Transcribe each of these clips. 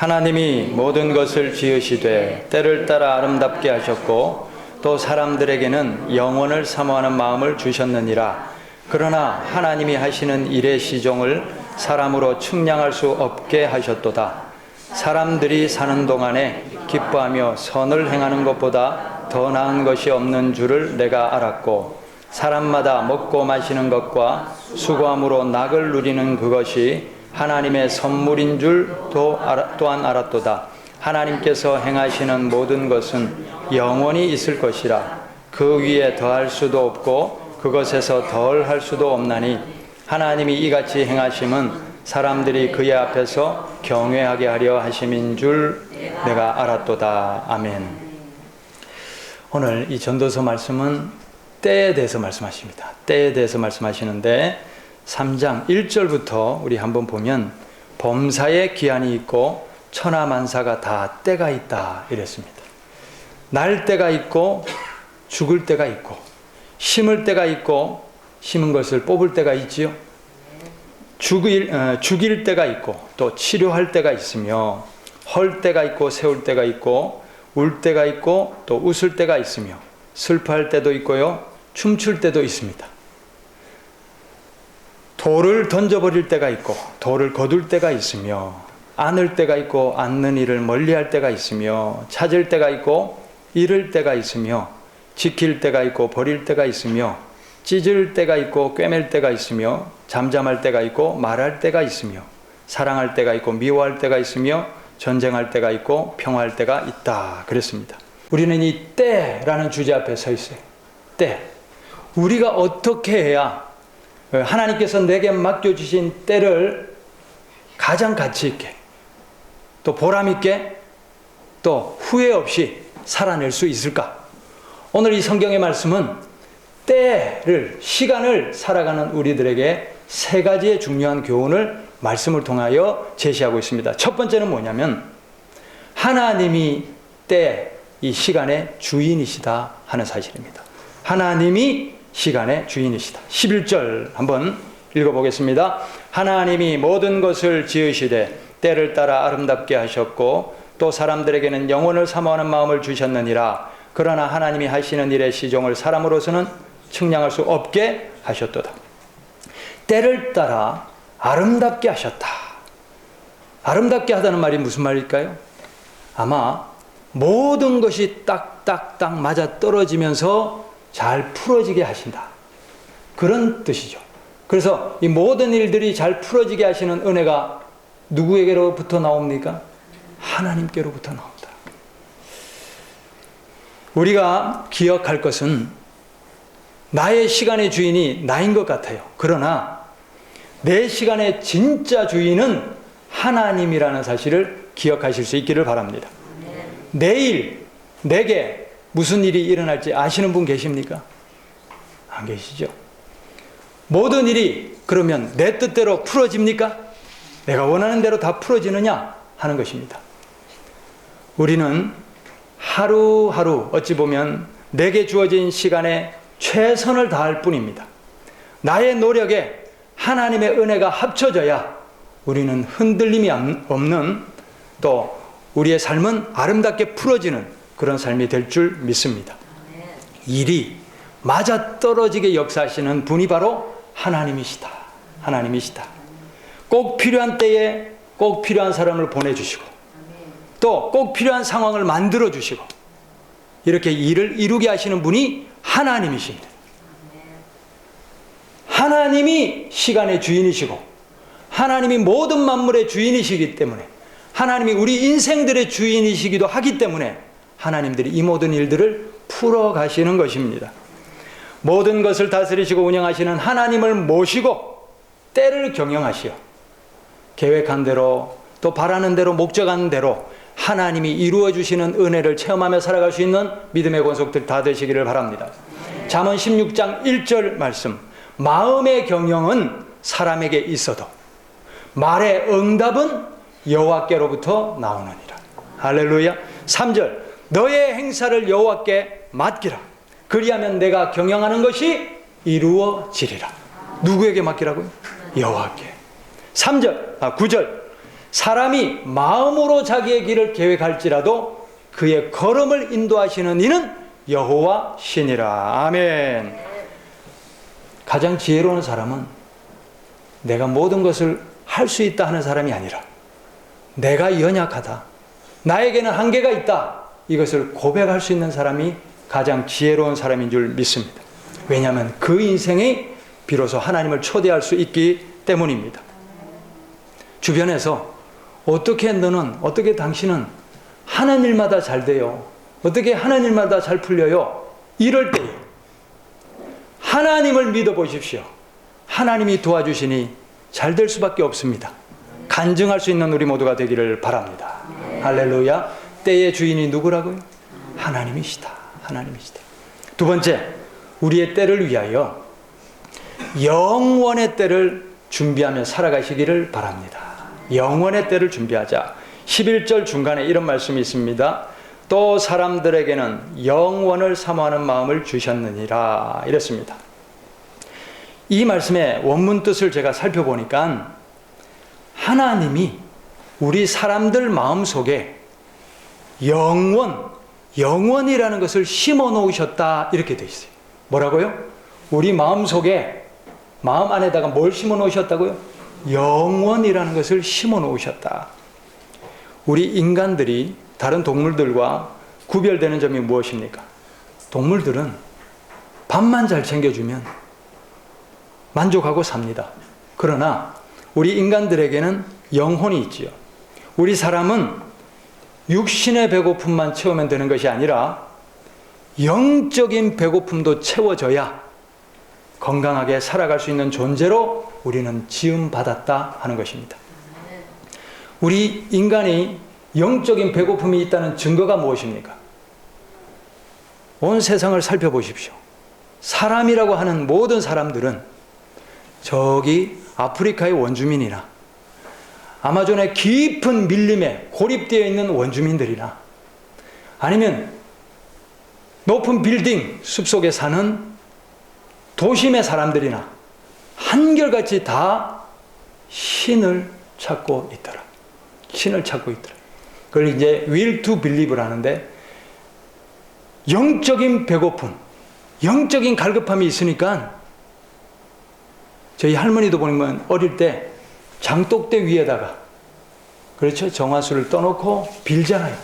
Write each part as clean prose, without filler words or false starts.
하나님이 모든 것을 지으시되 때를 따라 아름답게 하셨고 또 사람들에게는 영원을 사모하는 마음을 주셨느니라. 그러나 하나님이 하시는 일의 시종을 사람으로 측량할 수 없게 하셨도다. 사람들이 사는 동안에 기뻐하며 선을 행하는 것보다 더 나은 것이 없는 줄을 내가 알았고, 사람마다 먹고 마시는 것과 수고함으로 낙을 누리는 그것이 하나님의 선물인 줄 또한 알았도다. 하나님께서 행하시는 모든 것은 영원히 있을 것이라. 그 위에 더할 수도 없고 그것에서 덜 할 수도 없나니 하나님이 이같이 행하심은 사람들이 그의 앞에서 경외하게 하려 하심인 줄 내가 알았도다. 아멘. 오늘 이 전도서 말씀은 때에 대해서 말씀하십니다. 때에 대해서 말씀하시는데 3장 1절부터 우리 한번 보면 범사에 기한이 있고 천하만사가 다 때가 있다 이랬습니다. 날 때가 있고 죽을 때가 있고 심을 때가 있고 심은 것을 뽑을 때가 있지요. 죽일 때가 있고 또 치료할 때가 있으며 헐 때가 있고 세울 때가 있고 울 때가 있고 또 웃을 때가 있으며 슬퍼할 때도 있고요. 춤출 때도 있습니다. 돌을 던져버릴 때가 있고 돌을 거둘 때가 있으며 안을 때가 있고 안는 일을 멀리할 때가 있으며 찾을 때가 있고 잃을 때가 있으며 지킬 때가 있고 버릴 때가 있으며 찢을 때가 있고 꿰맬 때가 있으며 잠잠할 때가 있고 말할 때가 있으며 사랑할 때가 있고 미워할 때가 있으며 전쟁할 때가 있고 평화할 때가 있다 그랬습니다. 우리는 이 때라는 주제 앞에 서 있어요. 때. 우리가 어떻게 해야 하나님께서 내게 맡겨주신 때를 가장 가치 있게 또 보람 있게 또 후회 없이 살아낼 수 있을까? 오늘 이 성경의 말씀은 때를, 시간을 살아가는 우리들에게 세 가지의 중요한 교훈을 말씀을 통하여 제시하고 있습니다. 첫 번째는 뭐냐면 하나님이 때, 이 시간의 주인이시다 하는 사실입니다. 하나님이 시간의 주인이시다. 11절 한번 읽어보겠습니다. 하나님이 모든 것을 지으시되 때를 따라 아름답게 하셨고 또 사람들에게는 영원을 사모하는 마음을 주셨느니라. 그러나 하나님이 하시는 일의 시종을 사람으로서는 측량할 수 없게 하셨도다. 때를 따라 아름답게 하셨다. 아름답게 하다는 말이 무슨 말일까요? 아마 모든 것이 딱딱딱 맞아 떨어지면서 잘 풀어지게 하신다. 그런 뜻이죠. 그래서 이 모든 일들이 잘 풀어지게 하시는 은혜가 누구에게로부터 나옵니까? 하나님께로부터 나온다. 우리가 기억할 것은 나의 시간의 주인이 나인 것 같아요. 그러나 내 시간의 진짜 주인은 하나님이라는 사실을 기억하실 수 있기를 바랍니다. 내일 내게 무슨 일이 일어날지 아시는 분 계십니까? 안 계시죠? 모든 일이 그러면 내 뜻대로 풀어집니까? 내가 원하는 대로 다 풀어지느냐 하는 것입니다. 우리는 하루하루 어찌 보면 내게 주어진 시간에 최선을 다할 뿐입니다. 나의 노력에 하나님의 은혜가 합쳐져야 우리는 흔들림이 없는 또 우리의 삶은 아름답게 풀어지는 그런 삶이 될 줄 믿습니다. 일이 맞아떨어지게 역사하시는 분이 바로 하나님이시다. 하나님이시다. 꼭 필요한 때에 꼭 필요한 사람을 보내주시고 또 꼭 필요한 상황을 만들어주시고 이렇게 일을 이루게 하시는 분이 하나님이십니다. 하나님이 시간의 주인이시고 하나님이 모든 만물의 주인이시기 때문에 하나님이 우리 인생들의 주인이시기도 하기 때문에 하나님들이 이 모든 일들을 풀어가시는 것입니다. 모든 것을 다스리시고 운영하시는 하나님을 모시고 때를 경영하시어 계획한 대로 또 바라는 대로 목적한 대로 하나님이 이루어주시는 은혜를 체험하며 살아갈 수 있는 믿음의 권속들 다 되시기를 바랍니다. 잠언 16장 1절 말씀, 마음의 경영은 사람에게 있어도 말의 응답은 여호와께로부터 나오느니라. 할렐루야. 3절, 너의 행사를 여호와께 맡기라. 그리하면 내가 경영하는 것이 이루어지리라. 누구에게 맡기라고요? 여호와께. 9절, 사람이 마음으로 자기의 길을 계획할지라도 그의 걸음을 인도하시는 이는 여호와 신이라. 아멘. 가장 지혜로운 사람은 내가 모든 것을 할 수 있다 하는 사람이 아니라 내가 연약하다, 나에게는 한계가 있다, 이것을 고백할 수 있는 사람이 가장 지혜로운 사람인 줄 믿습니다. 왜냐하면 그 인생이 비로소 하나님을 초대할 수 있기 때문입니다. 주변에서 어떻게 당신은 하는 일마다 잘 돼요, 어떻게 하는 일마다 잘 풀려요, 이럴 때에 하나님을 믿어보십시오. 하나님이 도와주시니 잘 될 수밖에 없습니다. 간증할 수 있는 우리 모두가 되기를 바랍니다. 할렐루야. 때의 주인이 누구라고요? 하나님이시다. 하나님이시다. 두 번째, 우리의 때를 위하여 영원의 때를 준비하며 살아가시기를 바랍니다. 영원의 때를 준비하자. 11절 중간에 이런 말씀이 있습니다. 또 사람들에게는 영원을 사모하는 마음을 주셨느니라. 이랬습니다. 이 말씀의 원문 뜻을 제가 살펴보니까 하나님이 우리 사람들 마음속에 영원이라는 것을 심어 놓으셨다, 이렇게 되어 있어요. 뭐라고요? 우리 마음속에, 마음 안에다가 뭘 심어 놓으셨다고요? 영원이라는 것을 심어 놓으셨다. 우리 인간들이 다른 동물들과 구별되는 점이 무엇입니까? 동물들은 밥만 잘 챙겨주면 만족하고 삽니다. 그러나 우리 인간들에게는 영혼이 있지요. 우리 사람은 육신의 배고픔만 채우면 되는 것이 아니라 영적인 배고픔도 채워져야 건강하게 살아갈 수 있는 존재로 우리는 지음받았다 하는 것입니다. 우리 인간이 영적인 배고픔이 있다는 증거가 무엇입니까? 온 세상을 살펴보십시오. 사람이라고 하는 모든 사람들은 저기 아프리카의 원주민이나 아마존의 깊은 밀림에 고립되어 있는 원주민들이나 아니면 높은 빌딩 숲속에 사는 도심의 사람들이나 한결같이 다 신을 찾고 있더라. 신을 찾고 있더라. 그걸 이제 will to believe를 하는데, 영적인 배고픔, 영적인 갈급함이 있으니까 저희 할머니도 보면 어릴 때 장독대 위에다가, 그렇죠, 정화수를 떠놓고 빌잖아요.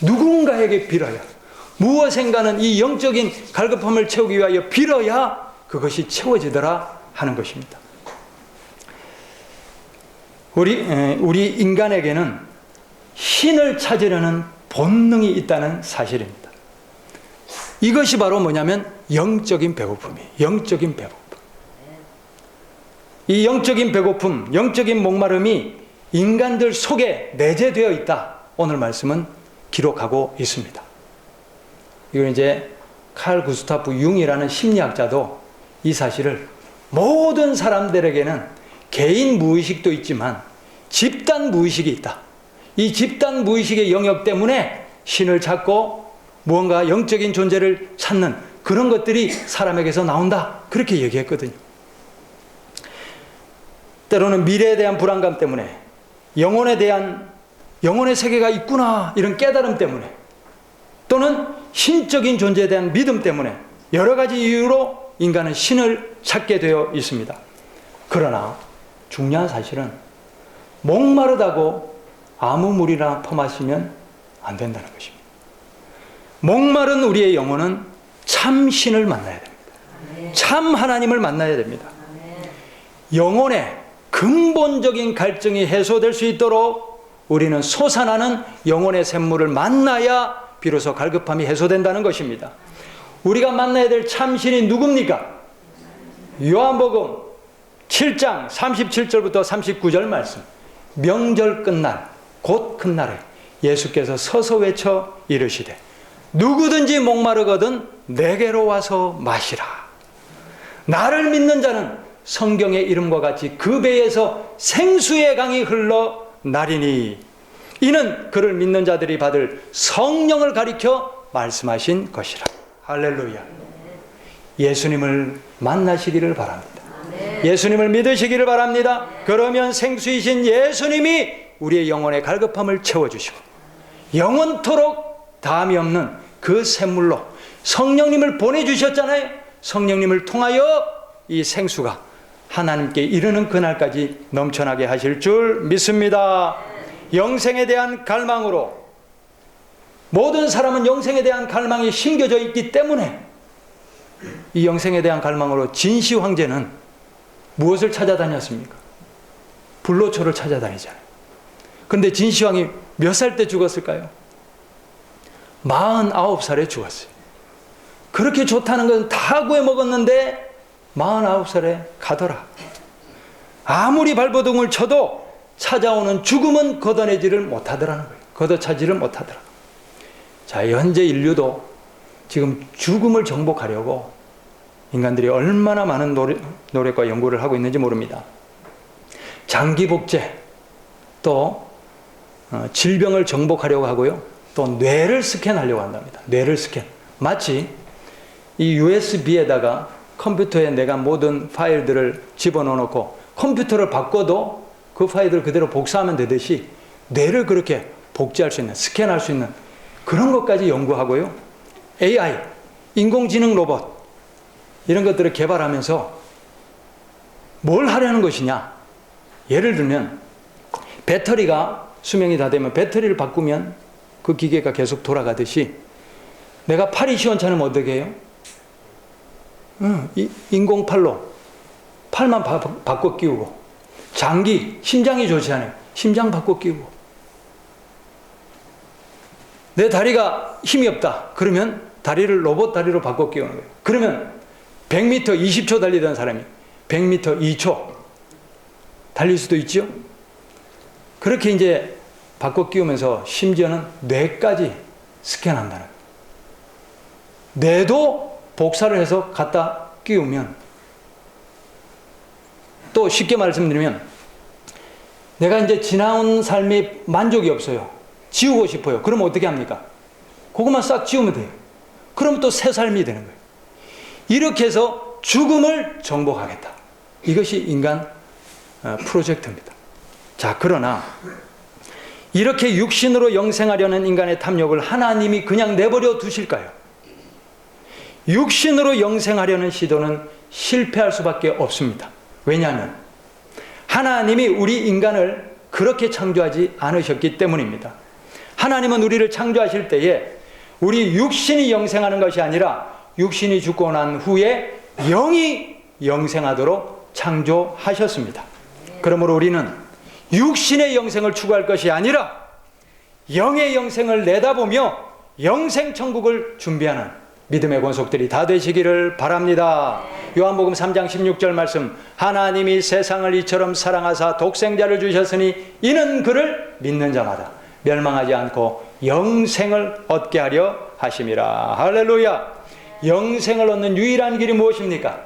누군가에게 빌어야, 무엇인가는 이 영적인 갈급함을 채우기 위하여 빌어야 그것이 채워지더라 하는 것입니다. 우리 인간에게는 신을 찾으려는 본능이 있다는 사실입니다. 이것이 바로 뭐냐면 영적인 배고픔이에요. 영적인 배고픔. 이 영적인 배고픔, 영적인 목마름이 인간들 속에 내재되어 있다, 오늘 말씀은 기록하고 있습니다. 이건 이제 칼 구스타프 융이라는 심리학자도 이 사실을 모든 사람들에게는 개인 무의식도 있지만 집단 무의식이 있다, 이 집단 무의식의 영역 때문에 신을 찾고 무언가 영적인 존재를 찾는 그런 것들이 사람에게서 나온다, 그렇게 얘기했거든요. 때로는 미래에 대한 불안감 때문에, 영혼의 세계가 있구나, 이런 깨달음 때문에, 또는 신적인 존재에 대한 믿음 때문에 여러 가지 이유로 인간은 신을 찾게 되어 있습니다. 그러나 중요한 사실은 목마르다고 아무 물이나 퍼마시면 안 된다는 것입니다. 목마른 우리의 영혼은 참 신을 만나야 됩니다. 참 하나님을 만나야 됩니다. 영혼의 근본적인 갈증이 해소될 수 있도록 우리는 솟아나는 영혼의 샘물을 만나야 비로소 갈급함이 해소된다는 것입니다. 우리가 만나야 될 참신이 누굽니까? 요한복음 7장 37절부터 39절 말씀. 명절 끝날, 곧 큰 날에 예수께서 서서 외쳐 이르시되 누구든지 목마르거든 내게로 와서 마시라. 나를 믿는 자는 성경의 이름과 같이 그 배에서 생수의 강이 흘러 나리니 이는 그를 믿는 자들이 받을 성령을 가리켜 말씀하신 것이라. 할렐루야. 예수님을 만나시기를 바랍니다. 예수님을 믿으시기를 바랍니다. 그러면 생수이신 예수님이 우리의 영혼의 갈급함을 채워주시고 영원토록 다함이 없는 그 샘물로 성령님을 보내주셨잖아요. 성령님을 통하여 이 생수가 하나님께 이르는 그날까지 넘쳐나게 하실 줄 믿습니다. 영생에 대한 갈망으로, 모든 사람은 영생에 대한 갈망이 심겨져 있기 때문에 이 영생에 대한 갈망으로 진시 황제는 무엇을 찾아다녔습니까? 불로초를 찾아다니잖아요. 그런데 진시황이 몇 살 때 죽었을까요? 49살에 죽었어요. 그렇게 좋다는 것은 다 구해 먹었는데 49살에 가더라. 아무리 발버둥을 쳐도 찾아오는 죽음은 걷어내지를 못하더라는 거예요. 걷어차지를 못하더라. 자, 현재 인류도 지금 죽음을 정복하려고 인간들이 얼마나 많은 노력과 연구를 하고 있는지 모릅니다. 장기 복제, 또 질병을 정복하려고 하고요. 또 뇌를 스캔하려고 한답니다. 뇌를 스캔. 마치 이 USB에다가 컴퓨터에 내가 모든 파일들을 집어넣어 놓고 컴퓨터를 바꿔도 그 파일들을 그대로 복사하면 되듯이 뇌를 그렇게 복제할 수 있는, 스캔할 수 있는 그런 것까지 연구하고요. AI, 인공지능 로봇 이런 것들을 개발하면서 뭘 하려는 것이냐. 예를 들면 배터리가 수명이 다 되면 배터리를 바꾸면 그 기계가 계속 돌아가듯이 내가 팔이 시원찮으면 어떻게 해요? 인공팔로 팔만 바꿔 끼우고, 장기, 심장이 좋지 않아요. 심장 바꿔 끼우고, 내 다리가 힘이 없다. 그러면 다리를 로봇 다리로 바꿔 끼우는 거예요. 그러면 100m 20초 달리던 사람이 100m 2초 달릴 수도 있죠. 그렇게 이제 바꿔 끼우면서 심지어는 뇌까지 스캔한다는 거예요. 뇌도 복사를 해서 갖다 끼우면, 또 쉽게 말씀드리면 내가 이제 지나온 삶이 만족이 없어요. 지우고 싶어요. 그럼 어떻게 합니까? 그것만 싹 지우면 돼요. 그럼 또 새 삶이 되는 거예요. 이렇게 해서 죽음을 정복하겠다. 이것이 인간 프로젝트입니다. 자, 그러나 이렇게 육신으로 영생하려는 인간의 탐욕을 하나님이 그냥 내버려 두실까요? 육신으로 영생하려는 시도는 실패할 수밖에 없습니다. 왜냐하면 하나님이 우리 인간을 그렇게 창조하지 않으셨기 때문입니다. 하나님은 우리를 창조하실 때에 우리 육신이 영생하는 것이 아니라 육신이 죽고 난 후에 영이 영생하도록 창조하셨습니다. 그러므로 우리는 육신의 영생을 추구할 것이 아니라 영의 영생을 내다보며 영생천국을 준비하는 믿음의 권속들이 다 되시기를 바랍니다. 요한복음 3장 16절 말씀, 하나님이 세상을 이처럼 사랑하사 독생자를 주셨으니 이는 그를 믿는 자마다 멸망하지 않고 영생을 얻게 하려 하심이라. 할렐루야. 영생을 얻는 유일한 길이 무엇입니까?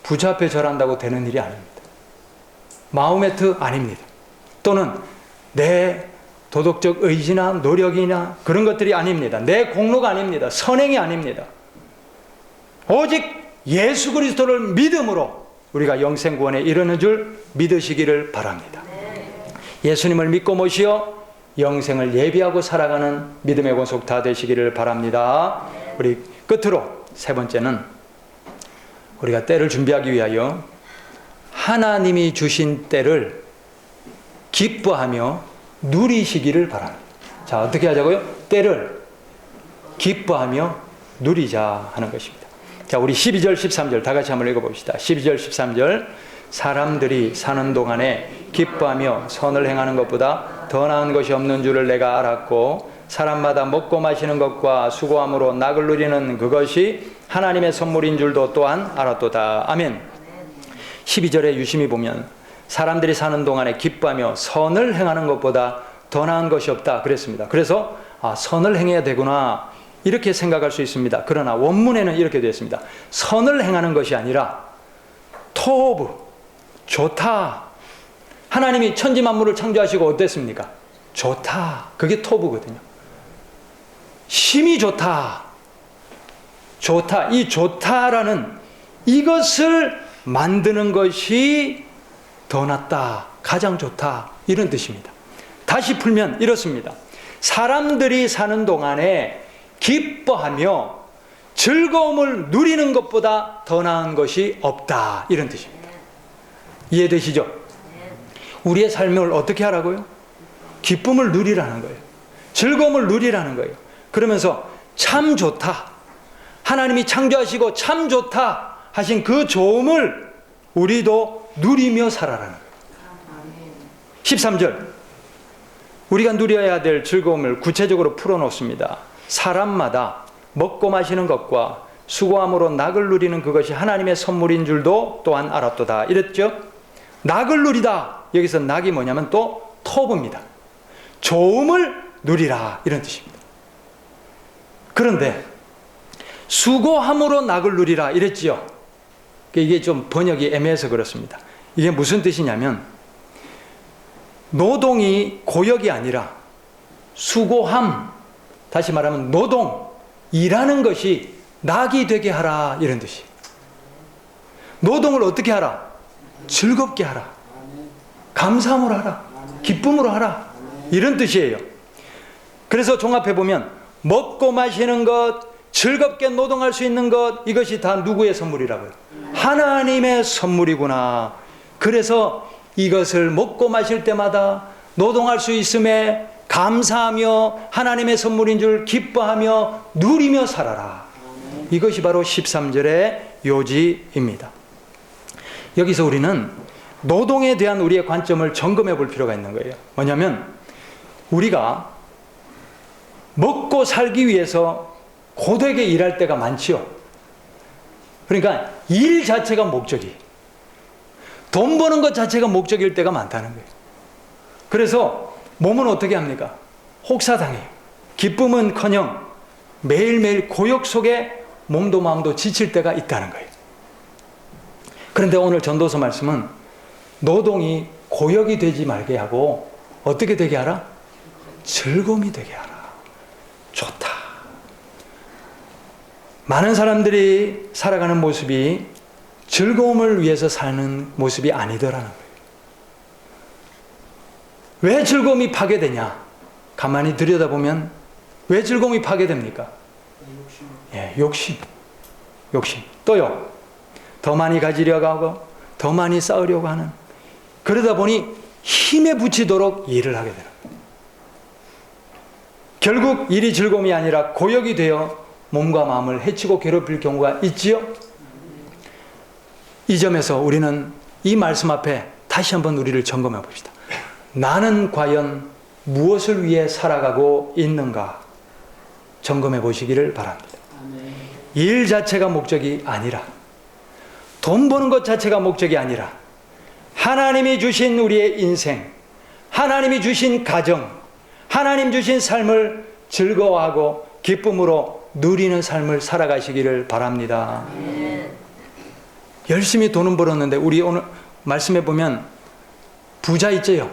부자 앞에 절한다고 되는 일이 아닙니다. 마호메트 아닙니다. 또는 내 도덕적 의지나 노력이나 그런 것들이 아닙니다. 내 공로가 아닙니다. 선행이 아닙니다. 오직 예수 그리스도를 믿음으로 우리가 영생 구원에 이르는 줄 믿으시기를 바랍니다. 예수님을 믿고 모시어 영생을 예비하고 살아가는 믿음의 권속 다 되시기를 바랍니다. 우리 끝으로 세 번째는 우리가 때를 준비하기 위하여 하나님이 주신 때를 기뻐하며 누리시기를 바랍니다. 자, 어떻게 하자고요? 때를 기뻐하며 누리자 하는 것입니다. 자, 우리 12절 13절 다 같이 한번 읽어봅시다. 12절 13절, 사람들이 사는 동안에 기뻐하며 선을 행하는 것보다 더 나은 것이 없는 줄을 내가 알았고 사람마다 먹고 마시는 것과 수고함으로 낙을 누리는 그것이 하나님의 선물인 줄도 또한 알았도다. 아멘. 12절에 유심히 보면 사람들이 사는 동안에 기뻐하며 선을 행하는 것보다 더 나은 것이 없다 그랬습니다. 그래서 선을 행해야 되구나 이렇게 생각할 수 있습니다. 그러나 원문에는 이렇게 되어 있습니다. 선을 행하는 것이 아니라 토브, 좋다. 하나님이 천지 만물을 창조하시고 어땠습니까? 좋다. 그게 토브거든요. 심히 좋다. 좋다. 이 좋다라는 이것을 만드는 것이 더 낫다. 가장 좋다. 이런 뜻입니다. 다시 풀면 이렇습니다. 사람들이 사는 동안에 기뻐하며 즐거움을 누리는 것보다 더 나은 것이 없다, 이런 뜻입니다. 이해되시죠? 우리의 삶을 어떻게 하라고요? 기쁨을 누리라는 거예요. 즐거움을 누리라는 거예요. 그러면서 참 좋다, 하나님이 창조하시고 참 좋다 하신 그 좋음을 우리도 누리며 살아라는 거예요. 13절, 우리가 누려야 될 즐거움을 구체적으로 풀어놓습니다. 사람마다 먹고 마시는 것과 수고함으로 낙을 누리는 그것이 하나님의 선물인 줄도 또한 알았도다, 이랬죠. 낙을 누리다, 여기서 낙이 뭐냐면 또 토부입니다. 좋음을 누리라, 이런 뜻입니다. 그런데 수고함으로 낙을 누리라 이랬지요. 이게 좀 번역이 애매해서 그렇습니다. 이게 무슨 뜻이냐면 노동이 고역이 아니라 수고함, 다시 말하면 노동, 일하는 것이 낙이 되게 하라, 이런 뜻이에요. 노동을 어떻게 하라? 즐겁게 하라, 감사함으로 하라, 기쁨으로 하라, 이런 뜻이에요. 그래서 종합해보면 먹고 마시는 것, 즐겁게 노동할 수 있는 것, 이것이 다 누구의 선물이라고요? 하나님의 선물이구나. 그래서 이것을 먹고 마실 때마다 노동할 수 있음에 감사하며 하나님의 선물인 줄 기뻐하며 누리며 살아라. 이것이 바로 13절의 요지입니다. 여기서 우리는 노동에 대한 우리의 관점을 점검해 볼 필요가 있는 거예요. 뭐냐면 우리가 먹고 살기 위해서 고되게 일할 때가 많지요. 그러니까 일 자체가 목적이, 돈 버는 것 자체가 목적일 때가 많다는 거예요. 그래서 몸은 어떻게 합니까? 혹사당해요. 기쁨은커녕 매일매일 고역 속에 몸도 마음도 지칠 때가 있다는 거예요. 그런데 오늘 전도서 말씀은 노동이 고역이 되지 말게 하고 어떻게 되게 하라? 즐거움이 되게 하라. 좋다. 많은 사람들이 살아가는 모습이 즐거움을 위해서 사는 모습이 아니더라는 거예요. 왜 즐거움이 파괴되냐? 가만히 들여다보면 왜 즐거움이 파괴됩니까? 욕심. 또요, 더 많이 가지려고 하고 더 많이 쌓으려고 하는, 그러다 보니 힘에 부치도록 일을 하게 되는 거예요. 결국 일이 즐거움이 아니라 고역이 되어 몸과 마음을 해치고 괴롭힐 경우가 있지요. 이 점에서 우리는 이 말씀 앞에 다시 한번 우리를 점검해 봅시다. 나는 과연 무엇을 위해 살아가고 있는가 점검해 보시기를 바랍니다. 일 자체가 목적이 아니라, 돈 버는 것 자체가 목적이 아니라, 하나님이 주신 우리의 인생, 하나님이 주신 가정, 하나님 주신 삶을 즐거워하고 기쁨으로 누리는 삶을 살아가시기를 바랍니다. 열심히 돈은 벌었는데, 우리 오늘 말씀해 보면 부자 있죠.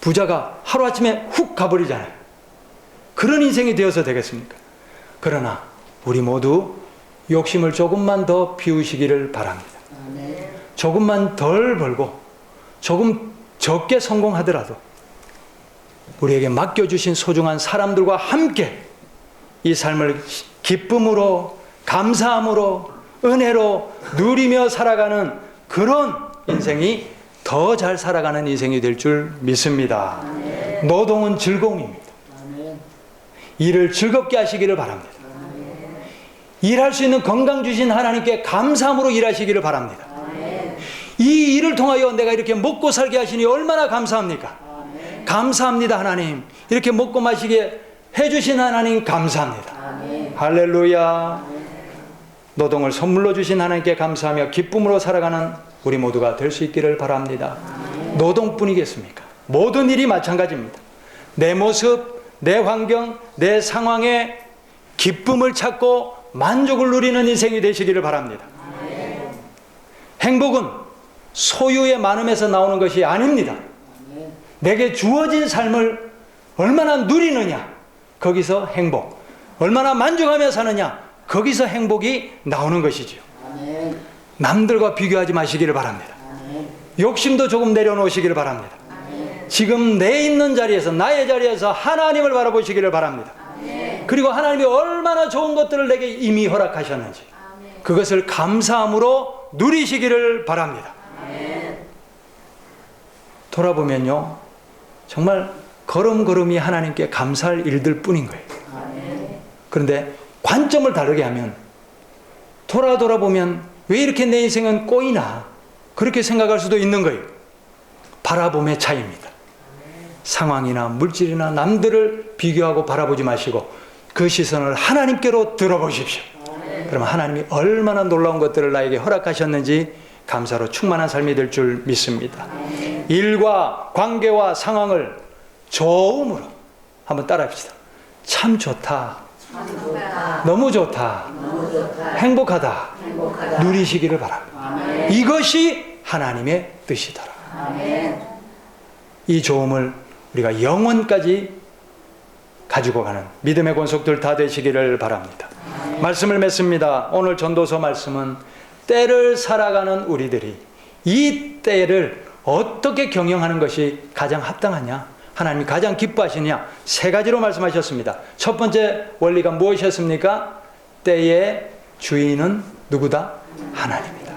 부자가 하루아침에 훅 가버리잖아요. 그런 인생이 되어서 되겠습니까? 그러나 우리 모두 욕심을 조금만 더 비우시기를 바랍니다. 조금만 덜 벌고 조금 적게 성공하더라도 우리에게 맡겨주신 소중한 사람들과 함께 이 삶을 기쁨으로, 감사함으로, 은혜로 누리며 살아가는 그런 인생이 더 잘 살아가는 인생이 될 줄 믿습니다. 노동은 즐거움입니다. 일을 즐겁게 하시기를 바랍니다. 일할 수 있는 건강 주신 하나님께 감사함으로 일하시기를 바랍니다. 이 일을 통하여 내가 이렇게 먹고 살게 하시니 얼마나 감사합니까? 감사합니다. 하나님, 이렇게 먹고 마시게 해주신 하나님 감사합니다. 할렐루야. 노동을 선물로 주신 하나님께 감사하며 기쁨으로 살아가는 우리 모두가 될 수 있기를 바랍니다. 노동뿐이겠습니까? 모든 일이 마찬가지입니다. 내 모습, 내 환경, 내 상황에 기쁨을 찾고 만족을 누리는 인생이 되시기를 바랍니다. 행복은 소유의 많음에서 나오는 것이 아닙니다. 내게 주어진 삶을 얼마나 누리느냐, 거기서 행복, 얼마나 만족하며 사느냐, 거기서 행복이 나오는 것이지요. 남들과 비교하지 마시기를 바랍니다. 욕심도 조금 내려놓으시기를 바랍니다. 지금 내 있는 자리에서, 나의 자리에서 하나님을 바라보시기를 바랍니다. 그리고 하나님이 얼마나 좋은 것들을 내게 이미 허락하셨는지 그것을 감사함으로 누리시기를 바랍니다. 돌아보면요, 정말 걸음걸음이 하나님께 감사할 일들 뿐인 거예요. 그런데 관점을 다르게 하면, 돌아보면 왜 이렇게 내 인생은 꼬이나, 그렇게 생각할 수도 있는 거예요. 바라봄의 차이입니다. 상황이나 물질이나 남들을 비교하고 바라보지 마시고 그 시선을 하나님께로 들어보십시오. 그러면 하나님이 얼마나 놀라운 것들을 나에게 허락하셨는지 감사로 충만한 삶이 될 줄 믿습니다. 일과 관계와 상황을 좋음으로 한번 따라합시다. 참 좋다. 너무 좋다. 행복하다. 누리시기를 바랍니다. 이것이 하나님의 뜻이더라. 이 좋음을 우리가 영원까지 가지고 가는 믿음의 권속들 다 되시기를 바랍니다. 말씀을 맺습니다. 오늘 전도서 말씀은 때를 살아가는 우리들이 이 때를 어떻게 경영하는 것이 가장 합당하냐, 하나님이 가장 기뻐하시냐, 세 가지로 말씀하셨습니다. 첫 번째 원리가 무엇이었습니까? 때의 주인은 누구다? 하나님이다.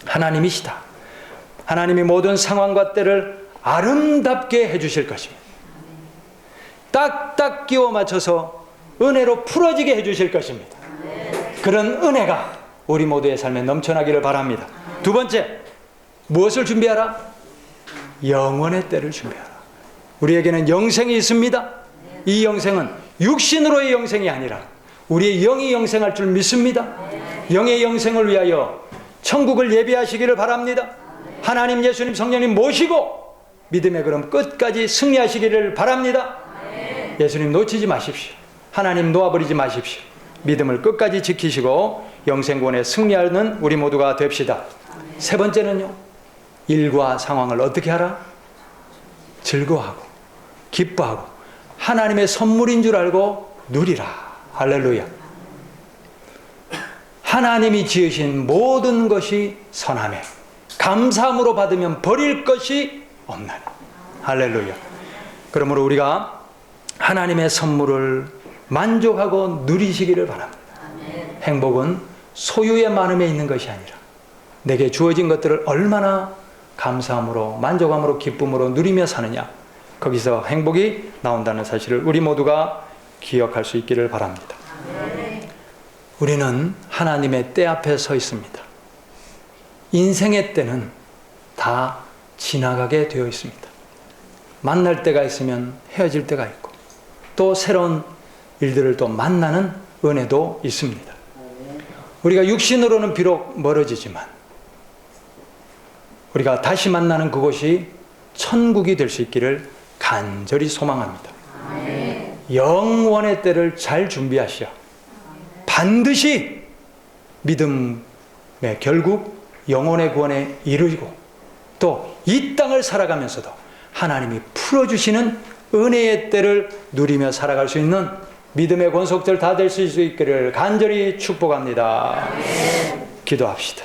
하나님이시다. 하나님이 모든 상황과 때를 아름답게 해주실 것입니다. 딱딱 끼워 맞춰서 은혜로 풀어지게 해주실 것입니다. 그런 은혜가 우리 모두의 삶에 넘쳐나기를 바랍니다. 두 번째, 무엇을 준비하라? 영원의 때를 준비하라. 우리에게는 영생이 있습니다. 이 영생은 육신으로의 영생이 아니라 우리의 영이 영생할 줄 믿습니다. 영의 영생을 위하여 천국을 예비하시기를 바랍니다. 하나님, 예수님, 성령님 모시고 믿음의 걸음 끝까지 승리하시기를 바랍니다. 예수님 놓치지 마십시오. 하나님 놓아버리지 마십시오. 믿음을 끝까지 지키시고 영생권에 승리하는 우리 모두가 됩시다. 세 번째는요, 일과 상황을 어떻게 하라? 즐거워하고 기뻐하고 하나님의 선물인 줄 알고 누리라. 할렐루야. 하나님이 지으신 모든 것이 선하며 감사함으로 받으면 버릴 것이 없나니. 할렐루야. 그러므로 우리가 하나님의 선물을 만족하고 누리시기를 바랍니다. 행복은 소유의 많음에 있는 것이 아니라 내게 주어진 것들을 얼마나 감사함으로, 만족함으로, 기쁨으로 누리며 사느냐, 거기서 행복이 나온다는 사실을 우리 모두가 기억할 수 있기를 바랍니다. 우리는 하나님의 때 앞에 서 있습니다. 인생의 때는 다 지나가게 되어 있습니다. 만날 때가 있으면 헤어질 때가 있고 또 새로운 일들을 또 만나는 은혜도 있습니다. 우리가 육신으로는 비록 멀어지지만 우리가 다시 만나는 그곳이 천국이 될 수 있기를 간절히 소망합니다. 영원의 때를 잘 준비하시어 반드시 믿음의 결국 영혼의 구원에 이르고 또 이 땅을 살아가면서도 하나님이 풀어주시는 은혜의 때를 누리며 살아갈 수 있는 믿음의 권속들 다 될 수 있기를 간절히 축복합니다. 기도합시다.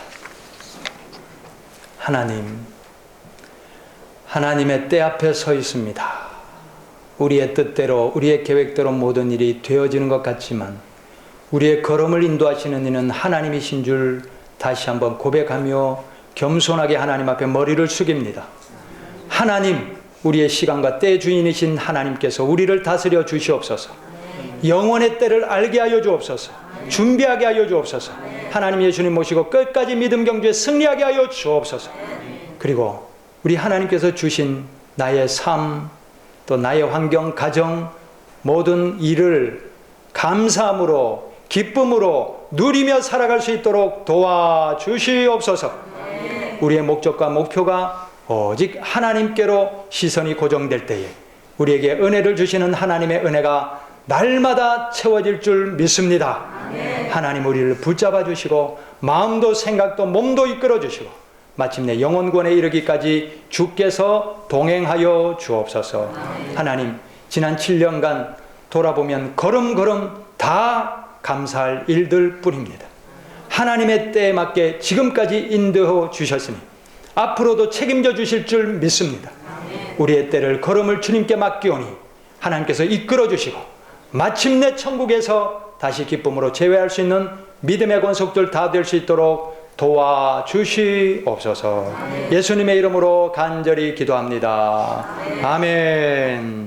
하나님, 하나님의 때 앞에 서 있습니다. 우리의 뜻대로, 우리의 계획대로 모든 일이 되어지는 것 같지만 우리의 걸음을 인도하시는 이는 하나님이신 줄 다시 한번 고백하며 겸손하게 하나님 앞에 머리를 숙입니다. 하나님, 우리의 시간과 때의 주인이신 하나님께서 우리를 다스려 주시옵소서. 영원의 때를 알게 하여 주옵소서. 준비하게 하여 주옵소서. 하나님, 예수님 모시고 끝까지 믿음 경주에 승리하게 하여 주옵소서. 그리고 우리 하나님께서 주신 나의 삶, 또 나의 환경, 가정, 모든 일을 감사함으로, 기쁨으로 누리며 살아갈 수 있도록 도와주시옵소서. 우리의 목적과 목표가 오직 하나님께로 시선이 고정될 때에 우리에게 은혜를 주시는 하나님의 은혜가 날마다 채워질 줄 믿습니다. 하나님, 우리를 붙잡아 주시고 마음도 생각도 몸도 이끌어 주시고 마침내 영혼권에 이르기까지 주께서 동행하여 주옵소서. 하나님, 지난 7년간 돌아보면 걸음걸음 다 감사할 일들 뿐입니다. 하나님의 때에 맞게 지금까지 인도해 주셨으니 앞으로도 책임져 주실 줄 믿습니다. 우리의 때를 걸음을 주님께 맡기오니 하나님께서 이끌어 주시고 마침내 천국에서 다시 기쁨으로 재회할 수 있는 믿음의 권속들 다 될 수 있도록 도와주시옵소서. 예수님의 이름으로 간절히 기도합니다. 아멘.